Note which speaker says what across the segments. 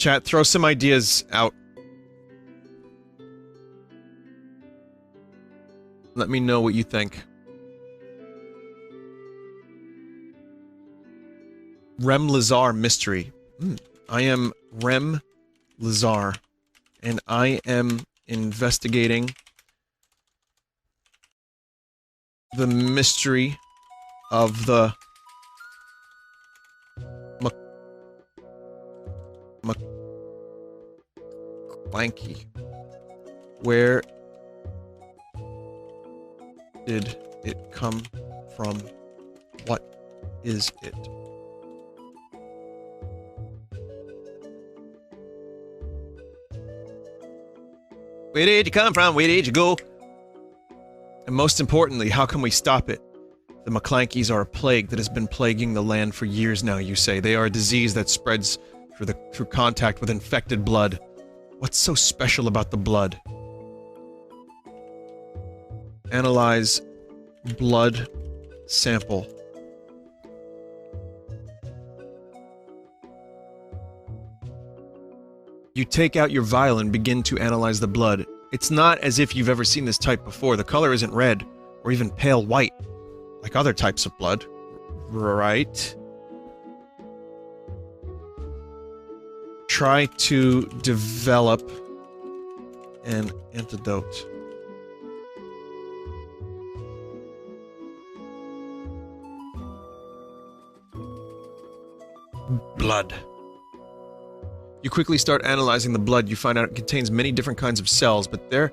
Speaker 1: Chat, throw some ideas out. Let me know what you think. Rem Lazar mystery. I am Rem Lazar, and I am investigating the mystery of the McClanky. Where did it come from? What is it? Where did you come from? Where did you go? And most importantly, how can we stop it? The McClankies are a plague that has been plaguing the land for years now, you say. They are a disease that spreads through contact with infected blood. What's so special about the blood? Analyze blood sample. You take out your vial and begin to analyze the blood. It's not as if you've ever seen this type before. The color isn't red, or even pale white, like other types of blood. Right? Try to develop an antidote. Blood. You quickly start analyzing the blood. You find out it contains many different kinds of cells, but there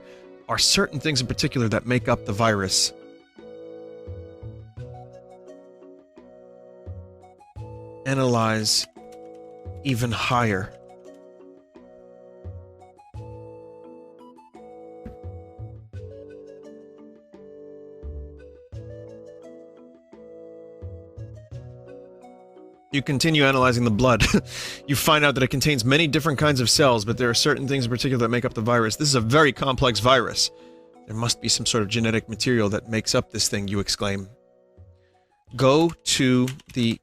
Speaker 1: are certain things in particular that make up the virus. Analyze even higher. You continue analyzing the blood. You find out that it contains many different kinds of cells, but there are certain things in particular that make up the virus. This is a very complex virus. There must be some sort of genetic material that makes up this thing, you exclaim. Go to the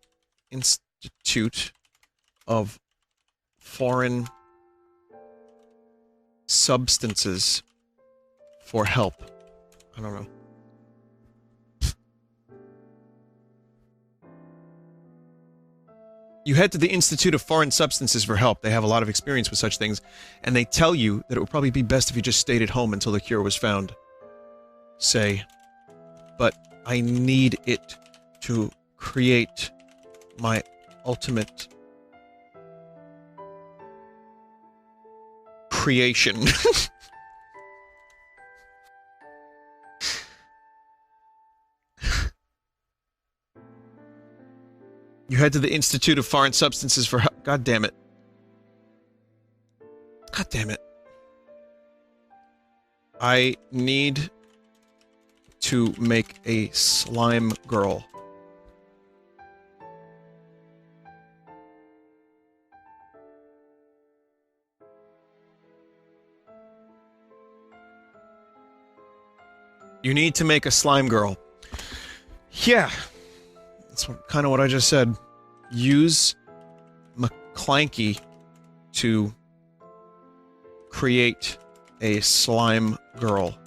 Speaker 1: Institute of Foreign Substances for help. I don't know. You head to the Institute of Foreign Substances for help. They have a lot of experience with such things, and they tell you that it would probably be best if you just stayed at home until the cure was found. Say, but I need it to create my ultimate creation. You head to the Institute of Foreign Substances for help. God damn it. God damn it. I need to make a slime girl. You need to make a slime girl. Yeah. That's kind of what I just said. Use McClanky to create a slime girl.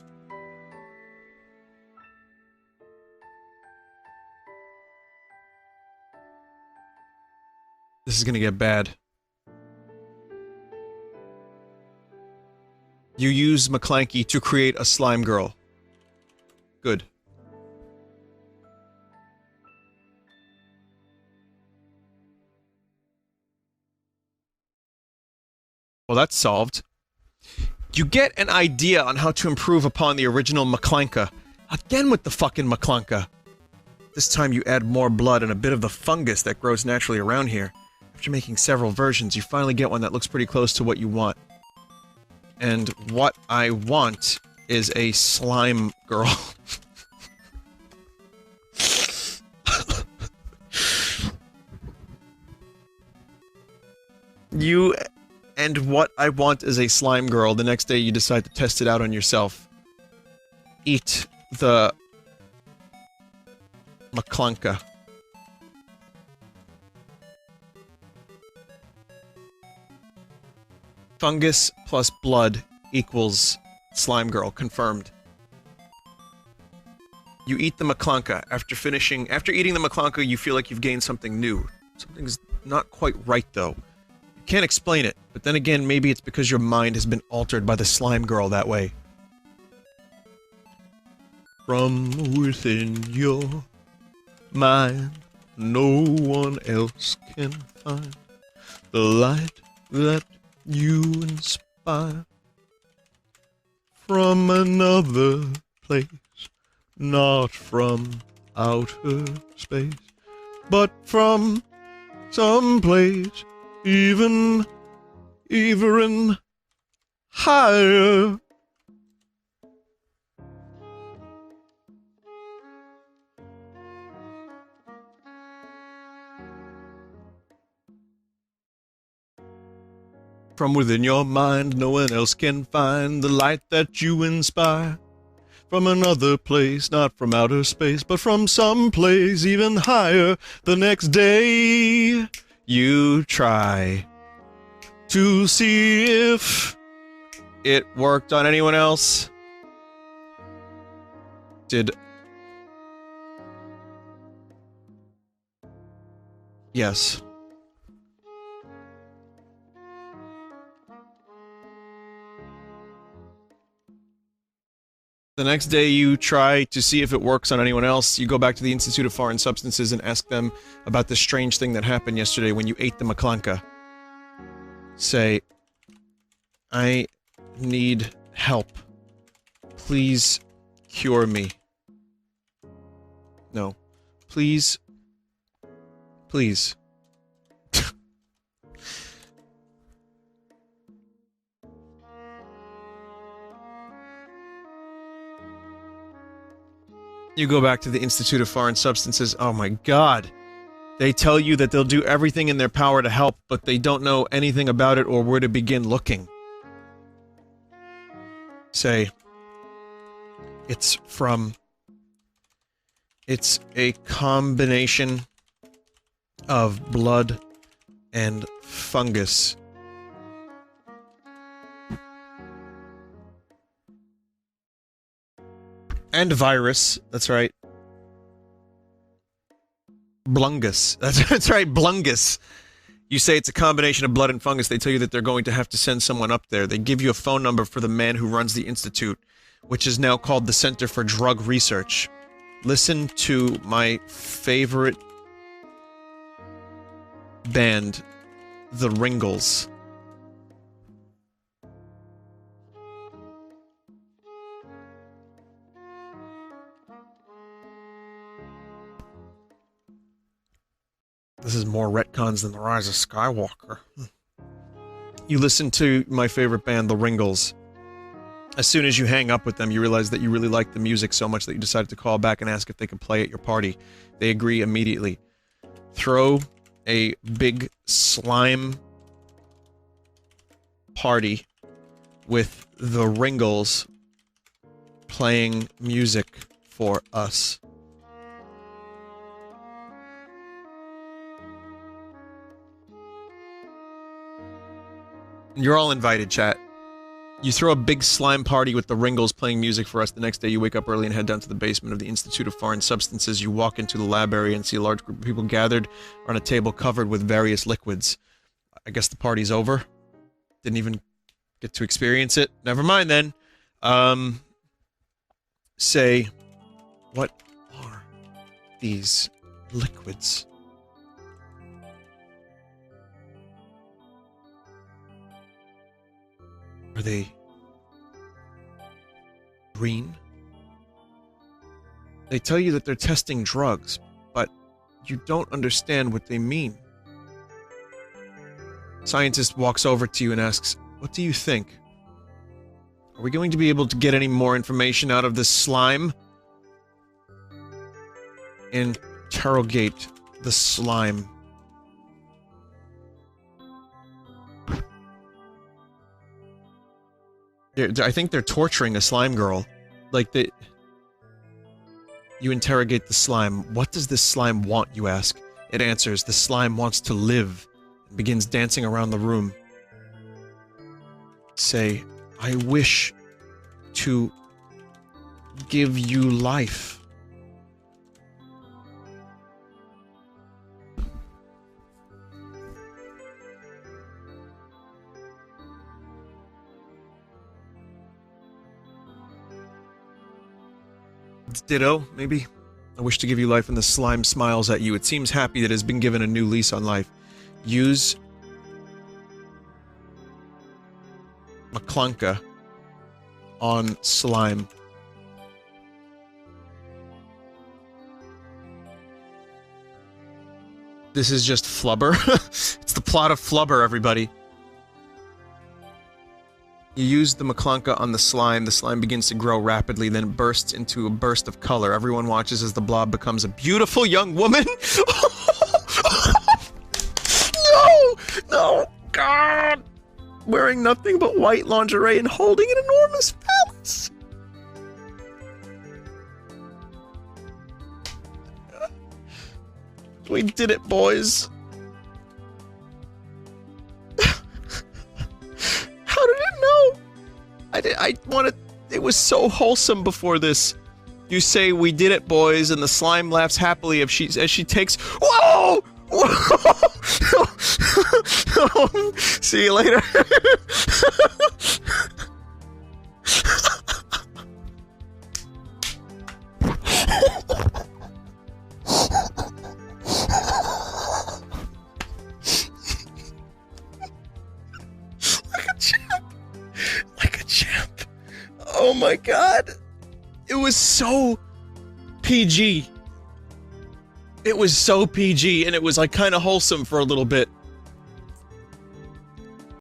Speaker 1: This is gonna get bad. You use McClanky to create a slime girl. Good. Well, that's solved. You get an idea on how to improve upon the original McClanka. Again with the fucking McClanka. This time you add more blood and a bit of the fungus that grows naturally around here. After making several versions, you finally get one that looks pretty close to what you want. And what I want is a slime girl. And what I want is a slime girl. The next day you decide to test it out on yourself. Eat the McClanka. Fungus plus blood equals slime girl. Confirmed. You eat the McClunka. After eating the McClunka, you feel like you've gained something new. Something's not quite right, though. You can't explain it, but then again, maybe it's because your mind has been altered by the slime girl that way. From within your mind, no one else can find the light that you inspire. From another place, not from outer space, but from someplace even higher. From within your mind, no one else can find the light that you inspire. From another place, not from outer space, but from some place even higher. The next day, you try to see if it worked on anyone else. Yes. The next day you try to see if it works on anyone else. You go back to the Institute of Foreign Substances and ask them about the strange thing that happened yesterday when you ate the McClunka. Say, I need help. Please cure me. No. Please. Please. You go back to the Institute of Foreign Substances. Oh my god. They tell you that they'll do everything in their power to help, but they don't know anything about it or where to begin looking. Say, it's a combination of blood and fungus. And virus, that's right. Blungus. That's right, blungus. You say it's a combination of blood and fungus, they tell you that they're going to have to send someone up there. They give you a phone number for the man who runs the institute, which is now called the Center for Drug Research. Listen to my favorite band, the Ringles. This is more retcons than The Rise of Skywalker. You listen to my favorite band, the Ringles. As soon as you hang up with them, you realize that you really like the music so much that you decided to call back and ask if they could play at your party. They agree immediately. Throw a big slime party with the Ringles playing music for us. You're all invited, chat. You throw a big slime party with the Ringles playing music for us. The next day you wake up early and head down to the basement of the Institute of Foreign Substances. You walk into the lab area and see a large group of people gathered around a table covered with various liquids. I guess the party's over. Didn't even get to experience it. Never mind then. Say, what are these liquids? Are they green? They tell you that they're testing drugs, but you don't understand what they mean. Scientist walks over to you and asks, "What do you think? Are we going to be able to get any more information out of this slime?" Interrogate the slime. I think they're torturing a slime girl. Like, you interrogate the slime. What does this slime want, you ask? It answers, the slime wants to live, and begins dancing around the room. say, I wish to give you life. It's ditto, maybe? I wish to give you life and the slime smiles at you. It seems happy that it has been given a new lease on life. Use McClunka on slime. This is just Flubber. It's the plot of Flubber, everybody. You use the McClunka on the slime begins to grow rapidly, then bursts into a burst of color. Everyone watches as the blob becomes a beautiful young woman. No! No! God! Wearing nothing but white lingerie and holding an enormous phallus. We did it, boys. How did it know? I wanted... It was so wholesome before this. You say, we did it, boys, and the slime laughs happily as she takes... Whoa! Whoa! See you later. Oh my god! It was so PG. It was so PG, and it was like kind of wholesome for a little bit.